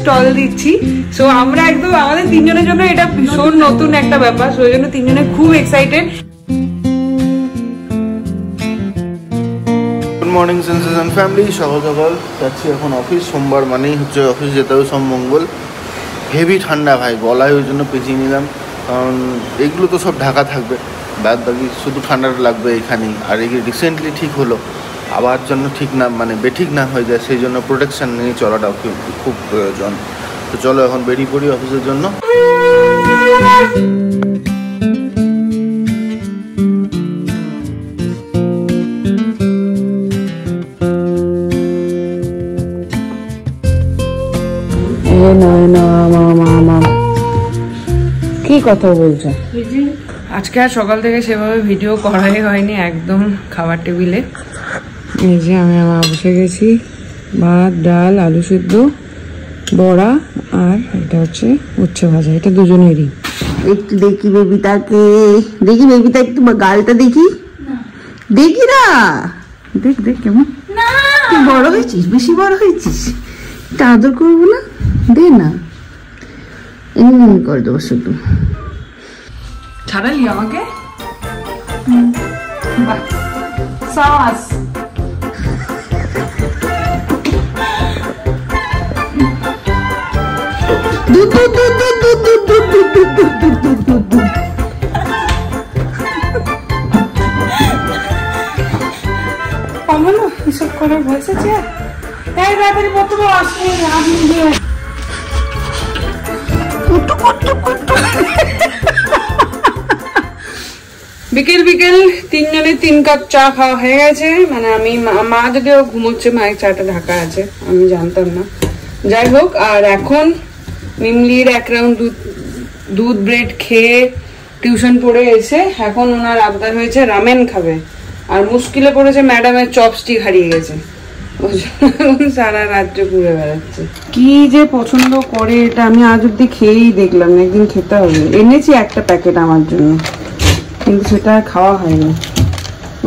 Stall দিচ্ছি। So আমরা একদম আমাদের তিনজনের জন্য এটা ভীষণ নতুন একটা ব্যাপার, সো ওই জন্য তিনজনে খুব excited. Good morning sensation family, সকাল সকাল যাচ্ছি এখন অফিস। সোমবার মানেই হচ্ছে অফিস যেতে হবে, সব মঙ্গল। হেভি ঠান্ডা ভাই, গলায় ওই জন্য পেঁচিয়ে নিলাম, কারণ এগুলো তো সব ঢাকা থাকবে, বাদ বাকি শুধু ঠান্ডাটা লাগবে এখানেই। আর এই রিসেন্টলি ঠিক হলো, আবার জন্য ঠিক না মানে বেঠিক না হয়ে যায়, সেই জন্য প্রোটেকশান নিয়ে চলাটা খুব প্রয়োজন। তো চলো এখন বেরিয়ে পড়ি অফিসের জন্য। কি কথা বলছো? আজকে আর সকাল থেকে সেভাবে ভিডিও করাই হয়নি, একদম খাবার টেবিলে এই যে আমি আমার বসে গেছি, ভাত, ডাল, আলু সিদ্ধ, বড়া, আর এটা হচ্ছে উচ্ছে ভাজা, এটা দুজনেরই। একটু দেখি বেবিটাকে, দেখি বেবিটা একটু গালটা দেখি, দেখি না, দেখ দেখ কেমন তুই বড় হয়েছিস, বেশি বড় হয়েছিস, এটা আদর করবো না, দে না, এমনি করে দেবো শুধু। ছাড়ালি আমাকে সাস। দুধ দুধ দুধ দুধ দুধ দুধ দুধ দুধ দুধ দুধ দুধ দুধ দুধ। কমানো এসব করে বসেছে, এই রাতের কত আসে আমি দিয়ে বিকেল বিকেল তিনজনের 3 কাপ চা খাওয়া হয়ে গেছে। মানে আমি মা যদিও ঘুমোচ্ছে, মায়ের চাটা ঢাকা আছে, আমি জানতাম না, যাই হোক। আর এখন মিমলির 1 রাউন্ড দুধ ব্রেড খেয়ে টিউশন পড়ে এসে এখন ওনার আবদার হয়েছে রামেন খাবে, আর মুশকিলে পড়েছে ম্যাডামের চপস্টিক হারিয়ে গেছে, সারা রাজ্য ঘুরে বেড়াচ্ছে। কি যে পছন্দ করে এটা আমি আজ অব্দি খেয়েই দেখলাম না, একদিন খেতে হবে। এনেছি একটা প্যাকেট আমার জন্য, কিন্তু সেটা খাওয়া হয়নি।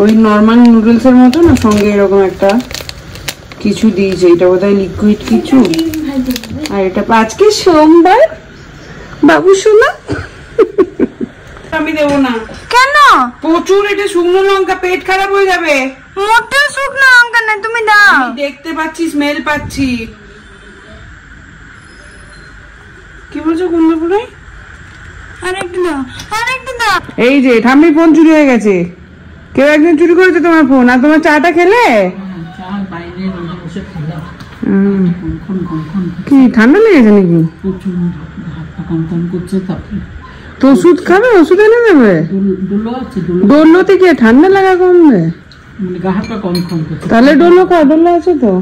ওই নর্মাল নুডলস এর মতো না, সঙ্গে এরকম একটা কিছু দিয়েছে, এটা বোধহয় লিকুইড কিছু। আর এটা আজকে সোমবার, বাবু সোনা আমি দেবো না। কেন? প্রচুর এটা শুকনো লঙ্কা, পেট খারাপ হয়ে যাবে। মোটে শুকনো লঙ্কা না, তুমি দাও। দেখতে পাচ্ছি, স্মেল পাচ্ছি। কি বলছো কুন্দাপুরে? আরেকটু দাও, আরেকটু দাও। এই যে ঠাম্মির ফোন চুরি হয়ে গেছে, কেউ একজন চুরি করেছে তোমার ফোন। আর তোমার চাটা খেলে? কি ঠান্ডা লেগেছে নাকি? তো ওষুধ খাবে, ওষুধ এনে দেবে। ডোলোতে কি ঠান্ডা লাগা কমবে? তাহলে ডোলো খা, ডোলো আছে তো।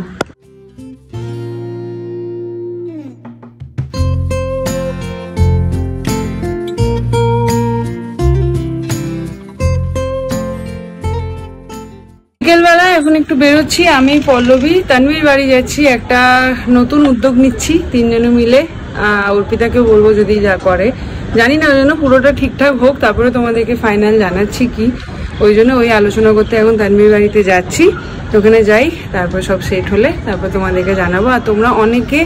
বিকেলবেলা এখন একটু বেরোচ্ছি, আমি পল্লবী তানভীর বাড়ি যাচ্ছি। একটা নতুন উদ্যোগ নিচ্ছি তিনজনে মিলে, অর্পিতাকে বলবো যদি যা করে, জানি না, ওই জন্য পুরোটা ঠিকঠাক হোক, তারপরে তোমাদেরকে ফাইনাল জানাচ্ছি কি। ওই জন্য ওই আলোচনা করতে এখন তানভীর বাড়িতে যাচ্ছি, ওখানে যাই, তারপর সব সেট হলে তারপর তোমাদেরকে জানাবো। আর তোমরা অনেকে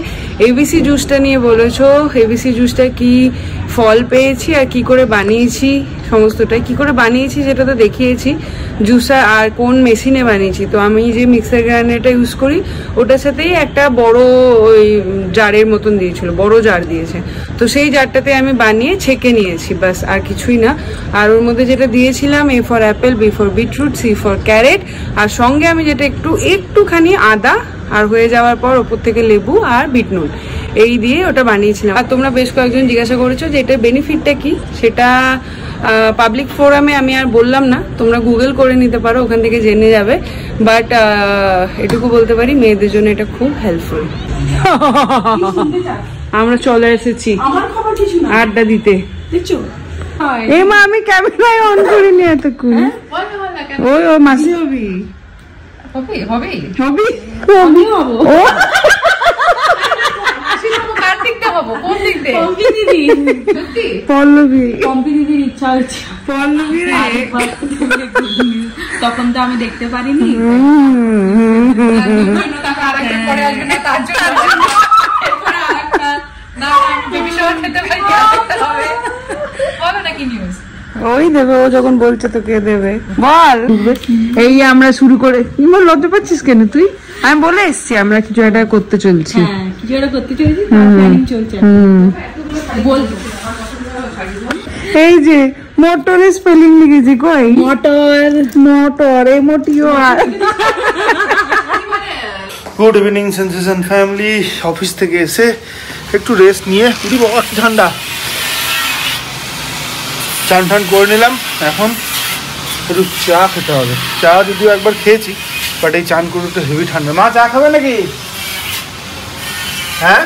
এবিসি জুসটা নিয়ে বলেছো, এবিসি জুসটা কি ফল পেয়েছি আর কি করে বানিয়েছি, সমস্তটাই কি করে বানিয়েছি যেটা তো দেখিয়েছি, জুসার আর কোন মেশিনে বানিয়েছি। তো আমি যে মিক্সার গ্রাইন্ডারটা ইউজ করি ওটার সাথেই একটা বড় ওই জারের মতন দিয়েছিল, বড় জার দিয়েছে, তো সেই জারটাতে আমি বানিয়ে ছেঁকে নিয়েছি, বাস আর কিছুই না। আর ওর মধ্যে যেটা দিয়েছিলাম, A for apple, B for beetroot, C for carrot, আর সঙ্গে আমি যেটা একটুখানি আদা, আর হয়ে যাওয়ার পর ওপর থেকে লেবু আর বিট নুন, এই দিয়ে ওটা বানিয়েছিলাম। আর তোমরা বেশ কয়েকজন জিজ্ঞাসা করেছো যে এটার বেনিফিটটা কি, সেটা পাবলিক ফোরামে আমি আর বললাম না, তোমরা গুগল করে নিতে পারো, ওখান থেকে জেনে যাবে। বাট এটুকু বলতে পারি, মেয়েদের জন্য এটা খুব হেল্পফুল। আমরা চলে এসেছি আড্ডা দিতে। এই মা, আমি ক্যামেরায় অন করিনি এতক্ষণ। ওই ও মাসি হবি, হবি হবি হবি হবো। পল্লবী, দিদির ইচ্ছা হচ্ছে। পল্লবী তখন তো আমি দেখতে পারিনি। কি নিউজ? ওই দেবে, ও যখন বলছে তোকে দেবে। বল। এই আমরা শুরু করে, ইমন লজ্জা পাচ্ছিস কেন তুই? আমি বলে এসছি আমরা কিছু একটা করতে চলছি। হ্যাঁ, কিছু একটা করতে চলছি, প্ল্যানিং চলছে। বলবো এই যে মোটরের স্পেলিং লিখেছি, কই মটর, motor MOTOR। Good evening sensation family. Office থেকে এসে একটু রেস্ট নিয়ে, পুরি বাবা কি ঠান্ডা, চান টান করে নিলাম। এখন একটু চা খেতে হবে। চা যদিও একবার খেয়েছি, বাট এই চান করে একটু হেভি ঠান্ডা। মা চা খাবে নাকি? হ্যাঁ,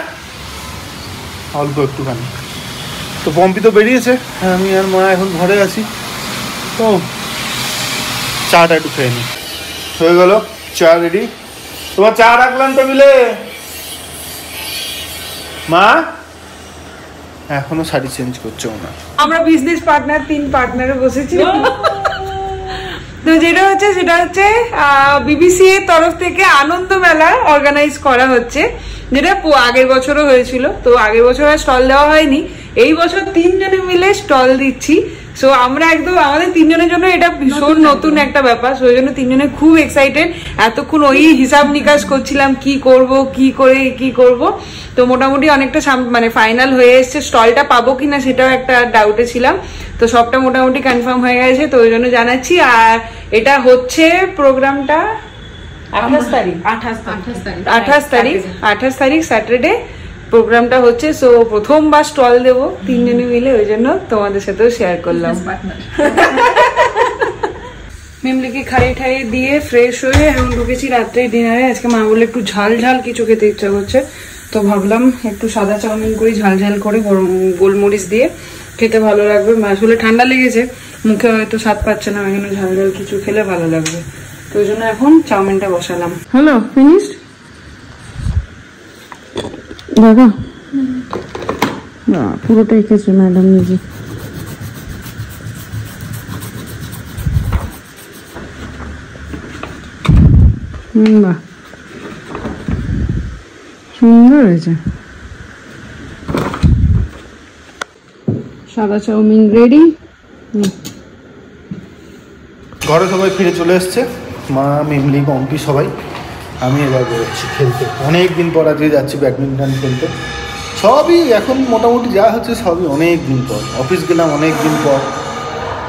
অল্প একটুখানি। তো পম্পি তো বেরিয়েছে, আমি আর মা এখন ঘরে আছি। তো চাটা একটু খেয়ে নিই। হয়ে গেল চা রেডি। তোমার চা রাখলাম টেবিলে। মা এখনো শাড়ি চেঞ্জ করছো না? আমরা বিজনেস পার্টনার, 3 পার্টনারে বসেছি। তো যেটা হচ্ছে সেটা হচ্ছে BBC এর তরফ থেকে আনন্দ মেলা অর্গানাইজ করা হচ্ছে, যেটা আগের বছরও হয়েছিল। তো আগের বছর আর স্টল দেওয়া হয়নি, এই বছর 3 জনে মিলে স্টল দিচ্ছি। সো আমরা একদম আমাদের 3 জনের জন্য এটা ভীষণ নতুন একটা ব্যাপার, সেই জন্য 3 জনে খুব এক্সাইটেড। এতক্ষণ ওই হিসাব নিকাশ করছিলাম কি করব, কি করে কি করব। তো মোটামুটি অনেকটা মানে ফাইনাল হয়ে এসছে। স্টলটা পাবো কিনা সেটাও একটা ডাউটে ছিলাম, তো সবটা মোটামুটি কনফার্ম হয়ে গেছে। তো ওই জন্য জানাচ্ছি। আর এটা হচ্ছে প্রোগ্রামটা 28 তারিখ স্যাটারডে প্রোগ্রামটা হচ্ছে। সো প্রথমবার স্টল দেবো 3 জনে মিলে, ওই জন্য তোমাদের সাথেও শেয়ার করলাম। মিমলিকে খাইয়ে ঠাইয়ে দিয়ে ফ্রেশ হয়ে এখন ঢুকেছি রাত্রে ডিনারে। আজকে মা বলে একটু ঝাল ঝাল কিছু খেতে ইচ্ছা করছে, তো ভাবলাম একটু সাদা চাউমিন করি ঝাল ঝাল করে, গোলমরিচ দিয়ে খেতে ভালো লাগবে। আসলে ঠান্ডা লেগেছে, মুখে হয়তো স্বাদ পাচ্ছে না, ওই জন্য ঝাল ঝাল কিছু খেলে ভালো লাগবে। তো ওই জন্য এখন চাউমিনটা বসালাম। হ্যালো, ফিনিশড দাদা? পুরোটাই খেয়েছে ম্যাডাম নিজে। বাহ, সুন্দর হয়েছে। সাদা চাউমিন রেডি। ঘরে সবাই ফিরে চলে এসছে, মা, মিমলি, পম্পি সবাই। আমি এবার বেরোচ্ছি খেলতে। অনেক দিন পর আজকে যাচ্ছি ব্যাডমিন্টন খেলতে। সবই এখন মোটামুটি যা হচ্ছে সবই অনেক দিন পর। অফিস গেলাম অনেক দিন পর,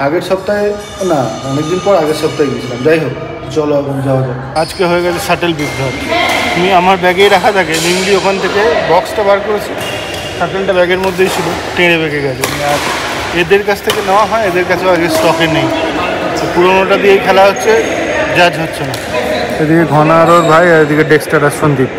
আগের সপ্তাহে না, অনেক দিন পর আগের সপ্তাহে গেছিলাম। যাই হোক, চলো এখন যাওয়া যাক। আজকে হয়ে গেছে শাটেল বিভ্রাট। তুমি আমার ব্যাগেই রাখা থাকে, মিমলি ওখান থেকে বক্সটা বার করেছে, শাটেলটা ব্যাগের মধ্যেই ছিল, টেনে বেঁকে গেছে। আর এদের কাছ থেকে নেওয়া হয়, এদের কাছেও আগে স্টকে নেই, পুরোনোটা দিয়েই খেলা হচ্ছে, জাজ হচ্ছে না। এদিকে ঘনা আর ওর ভাই, আর এদিকে ডেক্সটার আর সন্দীপ।